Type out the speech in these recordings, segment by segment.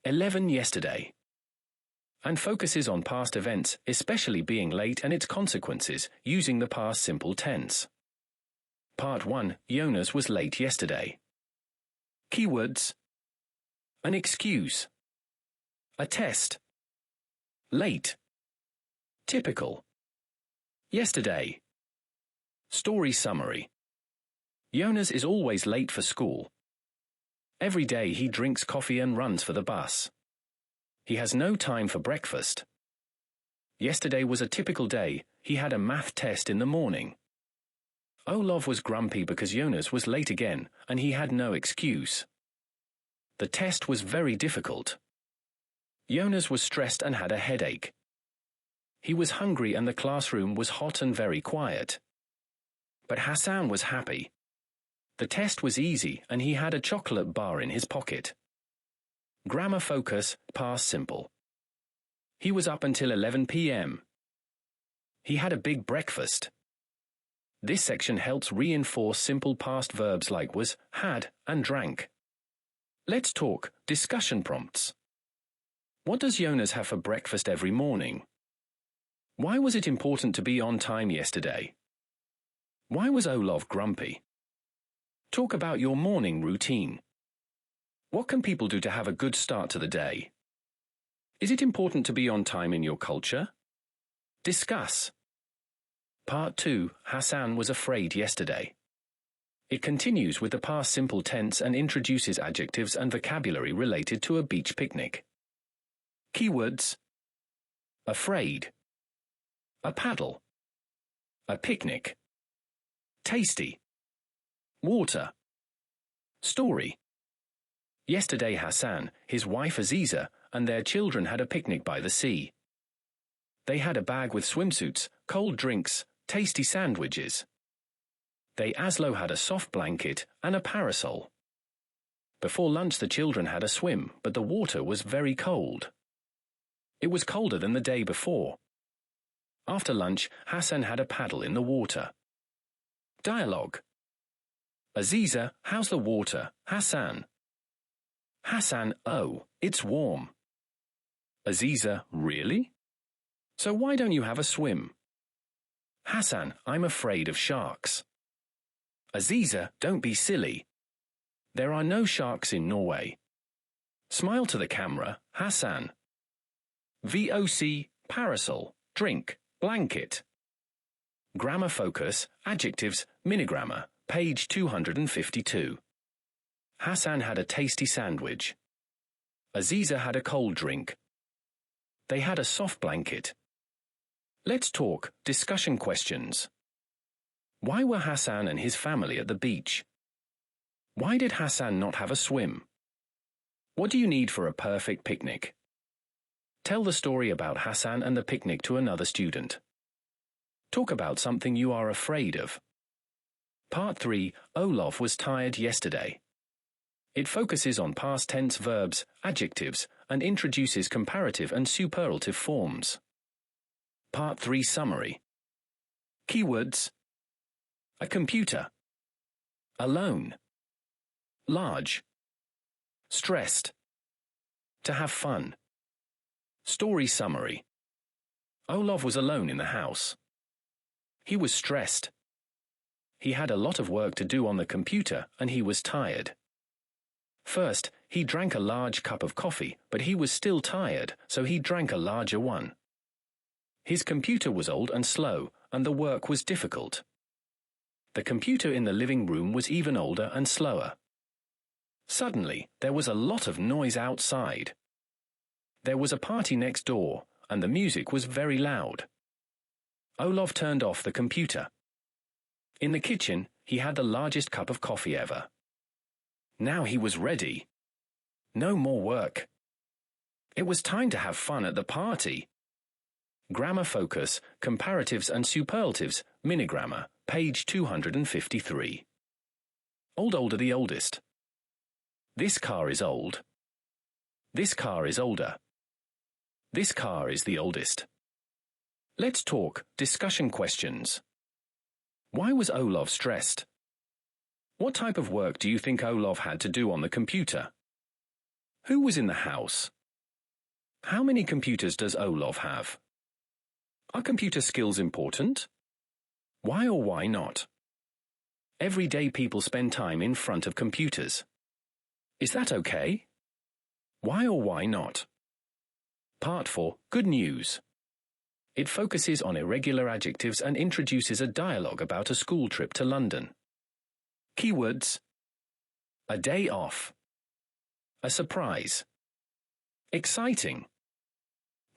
11 yesterday, and focuses on past events, especially being late and its consequences, using the past simple tense. Part 1. Jonas was late yesterday. Keywords: an excuse, a test, late, typical, yesterday. Story summary: Jonas is always late for school. Every day he drinks coffee and runs for the bus. He has no time for breakfast. Yesterday was a typical day. He had a math test in the morning. Olaf was grumpy because Jonas was late again, and he had no excuse. The test was very difficult. Jonas was stressed and had a headache. He was hungry and the classroom was hot and very quiet. But Hassan was happy. The test was easy and he had a chocolate bar in his pocket. Grammar focus, past simple. He was up until 11 p.m. He had a big breakfast. This section helps reinforce simple past verbs like was, had, and drank. Let's talk, discussion prompts. What does Jonas have for breakfast every morning? Why was it important to be on time yesterday? Why was Olaf grumpy? Talk about your morning routine. What can people do to have a good start to the day? Is it important to be on time in your culture? Discuss. Part 2. Hassan was afraid yesterday. It continues with the past simple tense and introduces adjectives and vocabulary related to a beach picnic. Keywords: afraid, a paddle, a picnic, tasty, water, story. Yesterday Hassan, his wife Aziza, and their children had a picnic by the sea. They had a bag with swimsuits, cold drinks, tasty sandwiches. Aslo had a soft blanket and a parasol. Before lunch the children had a swim, but the water was very cold. It was colder than the day before. After lunch, Hassan had a paddle in the water. Dialogue: Aziza, how's the water? Hassan: Hassan, oh, it's warm. Aziza, really? So why don't you have a swim? Hassan, I'm afraid of sharks. Aziza, don't be silly. There are no sharks in Norway. Smile to the camera, Hassan. VOC, parasol, drink, blanket. Grammar focus, adjectives, minigrammar, page 252. Hassan had a tasty sandwich. Aziza had a cold drink. They had a soft blanket. Let's talk, discussion questions. Why were Hassan and his family at the beach? Why did Hassan not have a swim? What do you need for a perfect picnic? Tell the story about Hassan and the picnic to another student. Talk about something you are afraid of. Part 3. Olaf was tired yesterday. It focuses on past tense verbs, adjectives, and introduces comparative and superlative forms. Part 3 Summary. Keywords: a computer, alone, large, stressed, to have fun. Story summary. Olaf was alone in the house. He was stressed. He had a lot of work to do on the computer and he was tired. First, he drank a large cup of coffee, but he was still tired, so he drank a larger one. His computer was old and slow, and the work was difficult. The computer in the living room was even older and slower. Suddenly, there was a lot of noise outside. There was a party next door, and the music was very loud. Olaf turned off the computer. In the kitchen, he had the largest cup of coffee ever. Now he was ready. No more work. It was time to have fun at the party. Grammar focus, comparatives and superlatives, minigrammar, page 253. Older the oldest. This car is old. This car is older. This car is the oldest. Let's talk, discussion questions. Why was Olaf stressed? What type of work do you think Olaf had to do on the computer? Who was in the house? How many computers does Olaf have? Are computer skills important? Why or why not? Every day people spend time in front of computers. Is that okay? Why or why not? Part 4. Good news. It focuses on irregular adjectives and introduces a dialogue about a school trip to London. Keywords: a day off, a surprise, exciting,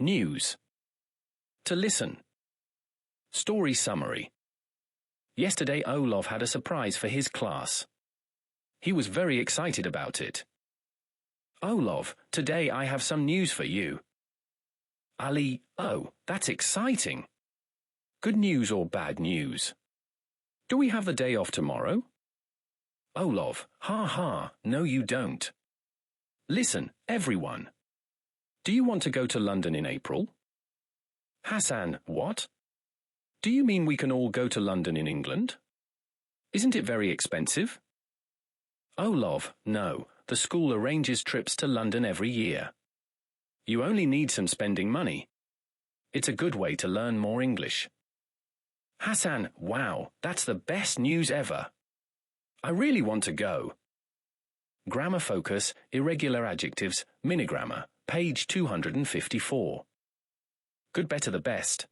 news, to listen. Story summary. Yesterday Olaf had a surprise for his class. He was very excited about it. Olaf, today I have some news for you. Ali, oh, that's exciting. Good news or bad news? Do we have the day off tomorrow? Olaf, ha ha, no you don't. Listen, everyone. Do you want to go to London in April? Hassan, what? Do you mean we can all go to London in England? Isn't it very expensive? Olaf, no, the school arranges trips to London every year. You only need some spending money. It's a good way to learn more English. Hassan, wow, that's the best news ever. I really want to go. Grammar focus, irregular adjectives, minigrammar, page 254. Good, better, the best.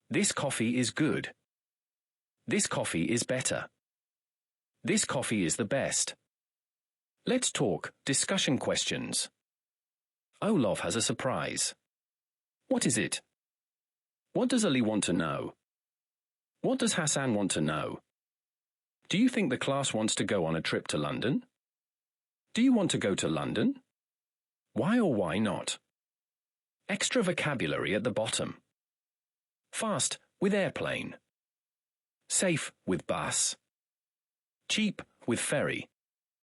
This coffee is good. This coffee is better. This coffee is the best. Let's talk, discussion questions. Olaf has a surprise. What is it? What does Ali want to know? What does Hassan want to know? Do you think the class wants to go on a trip to London? Do you want to go to London? Why or why not? Extra vocabulary at the bottom. Fast with airplane. Safe with bus. Cheap with ferry.